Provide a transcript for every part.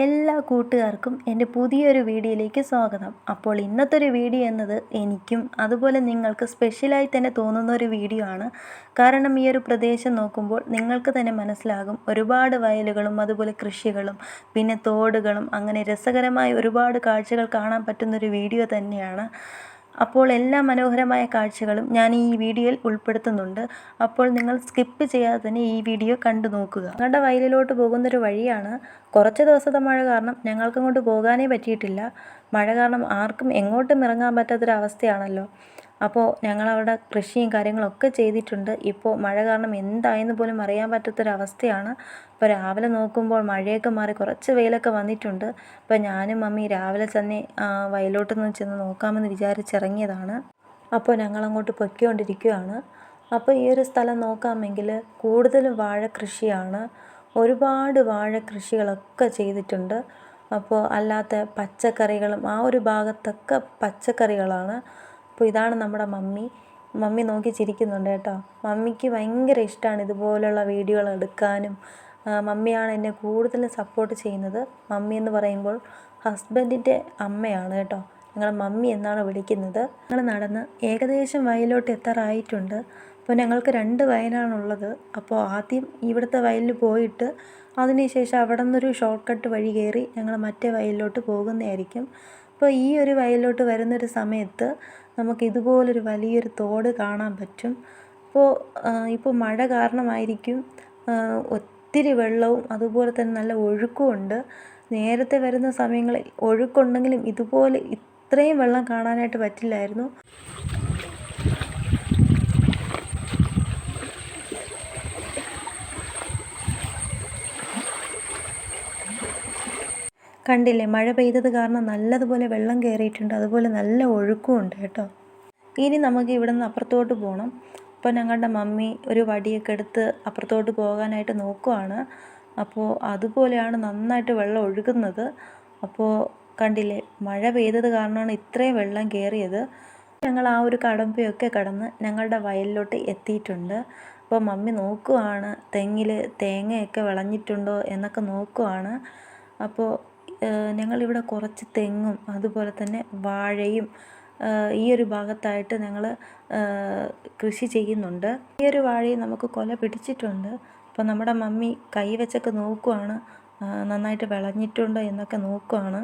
എല്ലാ കൂട്ടുകാർക്കും എൻ്റെ പുതിയൊരു വീഡിയോയിലേക്ക് സ്വാഗതം. അപ്പോൾ ഇന്നത്തെ ഒരു വീഡിയോ എന്നത് എനിക്കും അതുപോലെ നിങ്ങൾക്ക് സ്പെഷ്യലായി തന്നെ തോന്നുന്ന ഒരു വീഡിയോ ആണ്. കാരണം ഈ ഒരു പ്രദേശം നോക്കുമ്പോൾ നിങ്ങൾക്ക് തന്നെ മനസ്സിലാകും, ഒരുപാട് വയലുകളും അതുപോലെ കൃഷികളും പിന്നെ തോടുകളും അങ്ങനെ രസകരമായ ഒരുപാട് കാഴ്ചകൾ കാണാൻ പറ്റുന്നൊരു വീഡിയോ തന്നെയാണ്. അപ്പോൾ എല്ലാ മനോഹരമായ കാഴ്ചകളും ഞാൻ ഈ വീഡിയോയിൽ ഉൾപ്പെടുത്തുന്നുണ്ട്. അപ്പോൾ നിങ്ങൾ സ്കിപ്പ് ചെയ്യാതെ തന്നെ ഈ വീഡിയോ കണ്ടു നോക്കുക. ഞങ്ങളുടെ വയലിലോട്ട് പോകുന്നൊരു വഴിയാണ്. കുറച്ച് ദിവസത്തെ മഴ കാരണം ഞങ്ങൾക്കങ്ങോട്ട് പോകാനേ പറ്റിയിട്ടില്ല. മഴ കാരണം ആർക്കും എങ്ങോട്ടും ഇറങ്ങാൻ പറ്റാത്തൊരവസ്ഥയാണല്ലോ. അപ്പോൾ ഞങ്ങളവിടെ കൃഷിയും കാര്യങ്ങളൊക്കെ ചെയ്തിട്ടുണ്ട്. ഇപ്പോൾ മഴ കാരണം എന്തായെന്ന് പോലും അറിയാൻ പറ്റാത്തൊരവസ്ഥയാണ്. ഇപ്പോൾ രാവിലെ നോക്കുമ്പോൾ മഴയൊക്കെ മാറി കുറച്ച് വെയിലൊക്കെ വന്നിട്ടുണ്ട്. അപ്പോൾ ഞാനും മമ്മി രാവിലെ തന്നെ വയലോട്ടൊന്ന് ചെന്ന് നോക്കാമെന്ന് വിചാരിച്ചിറങ്ങിയതാണ്. അപ്പോൾ ഞങ്ങളങ്ങോട്ട് പൊയ്ക്കൊണ്ടിരിക്കുകയാണ്. അപ്പോൾ ഈ ഒരു സ്ഥലം നോക്കാമെങ്കിൽ കൂടുതലും വാഴ കൃഷിയാണ്. ഒരുപാട് വാഴ കൃഷികളൊക്കെ ചെയ്തിട്ടുണ്ട്. അപ്പോൾ അല്ലാത്ത പച്ചക്കറികളും ആ ഒരു ഭാഗത്തൊക്കെ പച്ചക്കറികളാണ്. അപ്പോൾ ഇതാണ് നമ്മുടെ മമ്മി നോക്കി ചിരിക്കുന്നുണ്ട് കേട്ടോ. മമ്മിക്ക് ഭയങ്കര ഇഷ്ടമാണ് ഇതുപോലുള്ള വീഡിയോകൾ എടുക്കാനും. മമ്മിയാണ് എന്നെ കൂടുതലും സപ്പോർട്ട് ചെയ്യുന്നത്. മമ്മി എന്ന് പറയുമ്പോൾ ഹസ്ബൻഡിൻ്റെ അമ്മയാണ് കേട്ടോ. ഞങ്ങൾ മമ്മി എന്നാണ് വിളിക്കുന്നത്. ഞങ്ങൾ നടന്ന് ഏകദേശം വയലിലോട്ട് എത്താറായിട്ടുണ്ട്. അപ്പോൾ ഞങ്ങൾക്ക് 2 വയലാണുള്ളത്. അപ്പോൾ ആദ്യം ഇവിടുത്തെ വയലിൽ പോയിട്ട് അതിനുശേഷം അവിടെ നിന്നൊരു ഷോർട്ട് കട്ട് വഴി കയറി ഞങ്ങൾ മറ്റേ വയലിലോട്ട് പോകുന്നതായിരിക്കും. അപ്പോൾ ഈ ഒരു വയലിലോട്ട് വരുന്നൊരു സമയത്ത് നമുക്ക് ഇതുപോലൊരു വലിയൊരു തോട് കാണാൻ പറ്റും. ഇപ്പോൾ മഴ കാരണമായിരിക്കും ഒത്തിരി വെള്ളവും അതുപോലെ തന്നെ നല്ല ഒഴുക്കുമുണ്ട്. നേരത്തെ വരുന്ന സമയങ്ങളിൽ ഒഴുക്കുണ്ടെങ്കിലും ഇതുപോലെ ഇത്രയും വെള്ളം കാണാനായിട്ട് പറ്റില്ലായിരുന്നു. കണ്ടില്ലേ, മഴ പെയ്തത് കാരണം നല്ലതുപോലെ വെള്ളം കയറിയിട്ടുണ്ട്, അതുപോലെ നല്ല ഒഴുക്കുമുണ്ട് കേട്ടോ. ഇനി നമുക്ക് ഇവിടെ നിന്ന് അപ്പുറത്തോട്ട് പോകണം. അപ്പോൾ ഞങ്ങളുടെ മമ്മി ഒരു വടിയൊക്കെ എടുത്ത് അപ്പുറത്തോട്ട് പോകാനായിട്ട് നോക്കുവാണ്. അപ്പോൾ അതുപോലെയാണ് നന്നായിട്ട് വെള്ളം ഒഴുകുന്നത്. അപ്പോൾ കണ്ടില്ലേ, മഴ പെയ്തത് കാരണമാണ് ഇത്രയും വെള്ളം കയറിയത്. ഞങ്ങൾ ആ ഒരു കടമ്പയൊക്കെ കടന്ന് ഞങ്ങളുടെ വയലിലോട്ട് എത്തിയിട്ടുണ്ട്. അപ്പോൾ മമ്മി നോക്കുവാണ് തെങ്ങിൽ തേങ്ങയൊക്കെ വിളഞ്ഞിട്ടുണ്ടോ എന്നൊക്കെ നോക്കുവാണ്. അപ്പോൾ ഞങ്ങളിവിടെ കുറച്ച് തെങ്ങും അതുപോലെ തന്നെ വാഴയും ഈ ഒരു ഭാഗത്തായിട്ട് ഞങ്ങൾ കൃഷി ചെയ്യുന്നുണ്ട്. ഈ ഒരു വാഴയും നമുക്ക് കൊല പിടിച്ചിട്ടുണ്ട്. അപ്പോൾ നമ്മുടെ മമ്മി കൈ വെച്ചൊക്കെ നോക്കുവാണ്, നന്നായിട്ട് വിളഞ്ഞിട്ടുണ്ടോ എന്നൊക്കെ നോക്കുവാണ്.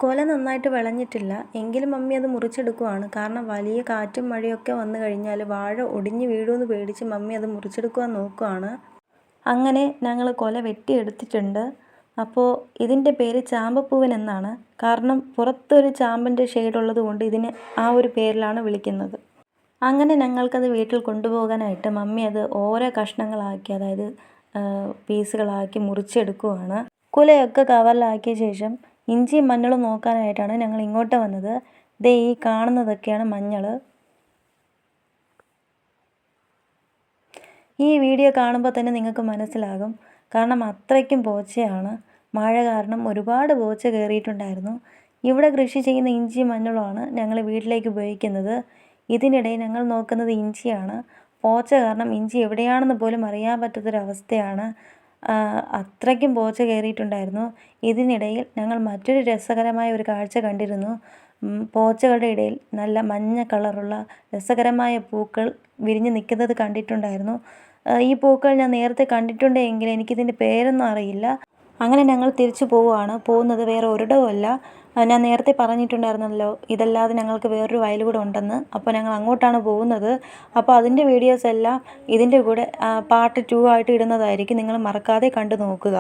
കൊല നന്നായിട്ട് വിളഞ്ഞിട്ടില്ല എങ്കിലും മമ്മി അത് മുറിച്ചെടുക്കുവാണ്. കാരണം വലിയ കാറ്റും മഴയൊക്കെ വന്നു കഴിഞ്ഞാൽ വാഴ ഒടിഞ്ഞ് വീഴുമെന്ന് പേടിച്ച് മമ്മി അത് മുറിച്ചെടുക്കുവാൻ നോക്കുവാണ്. അങ്ങനെ ഞങ്ങൾ കൊല വെട്ടിയെടുത്തിട്ടുണ്ട്. അപ്പോൾ ഇതിൻ്റെ പേര് ചാമ്പപ്പൂവൻ എന്നാണ്. കാരണം പുറത്തൊരു ചാമ്പൻ്റെ ഷെയ്ഡുള്ളത് കൊണ്ട് ഇതിന് ആ ഒരു പേരിലാണ് വിളിക്കുന്നത്. അങ്ങനെ ഞങ്ങൾക്കത് വീട്ടിൽ കൊണ്ടുപോകാനായിട്ട് മമ്മി അത് ഓരോ കഷ്ണങ്ങളാക്കി, അതായത് പീസുകളാക്കി മുറിച്ചെടുക്കുവാണ്. കുലയൊക്കെ കവറിലാക്കിയ ശേഷം ഇഞ്ചിയും മഞ്ഞളും നോക്കാനായിട്ടാണ് ഞങ്ങൾ ഇങ്ങോട്ട് വന്നത്. ദേ ഈ കാണുന്നതൊക്കെയാണ് മഞ്ഞൾ. ഈ വീഡിയോ കാണുമ്പോൾ തന്നെ നിങ്ങൾക്ക് മനസ്സിലാകും, കാരണം അത്രയ്ക്കും പോച്ചയാണ്. മഴ കാരണം ഒരുപാട് പോച്ച കയറിയിട്ടുണ്ടായിരുന്നു. ഇവിടെ കൃഷി ചെയ്യുന്ന ഇഞ്ചി മഞ്ഞളുമാണ് ഞങ്ങൾ വീട്ടിലേക്ക് ഉപയോഗിക്കുന്നത്. ഇതിനിടെ ഞങ്ങൾ നോക്കുന്നത് ഇഞ്ചിയാണ്. പോച്ച കാരണം ഇഞ്ചി എവിടെയാണെന്ന് പോലും അറിയാൻ പറ്റാത്തൊരവസ്ഥയാണ്. അത്രയ്ക്കും പോച്ച കയറിയിട്ടുണ്ടായിരുന്നു. ഇതിനിടയിൽ ഞങ്ങൾ മറ്റൊരു രസകരമായ ഒരു കാഴ്ച കണ്ടിരുന്നു. പോച്ചകളുടെ ഇടയിൽ നല്ല മഞ്ഞ കളറുള്ള രസകരമായ പൂക്കൾ വിരിഞ്ഞ് നിൽക്കുന്നത് കണ്ടിട്ടുണ്ടായിരുന്നു. ഈ പൂക്കൾ ഞാൻ നേരത്തെ കണ്ടിട്ടുണ്ടെങ്കിൽ എനിക്കിതിൻ്റെ പേരൊന്നും അറിയില്ല. അങ്ങനെ ഞങ്ങൾ തിരിച്ചു പോകുന്നത് വേറെ ഒരിടവുമല്ല. ഞാൻ നേരത്തെ പറഞ്ഞിട്ടുണ്ടായിരുന്നല്ലോ, ഇതല്ലാതെ ഞങ്ങൾക്ക് വേറൊരു വയൽ കൂടെ ഉണ്ടെന്ന്. അപ്പോൾ ഞങ്ങൾ അങ്ങോട്ടാണ് പോകുന്നത്. അപ്പോൾ അതിൻ്റെ വീഡിയോസ് എല്ലാം ഇതിൻ്റെ കൂടെ പാർട്ട് 2 ആയിട്ട് ഇടുന്നതായിരിക്കും. നിങ്ങൾ മറക്കാതെ കണ്ടു നോക്കുക.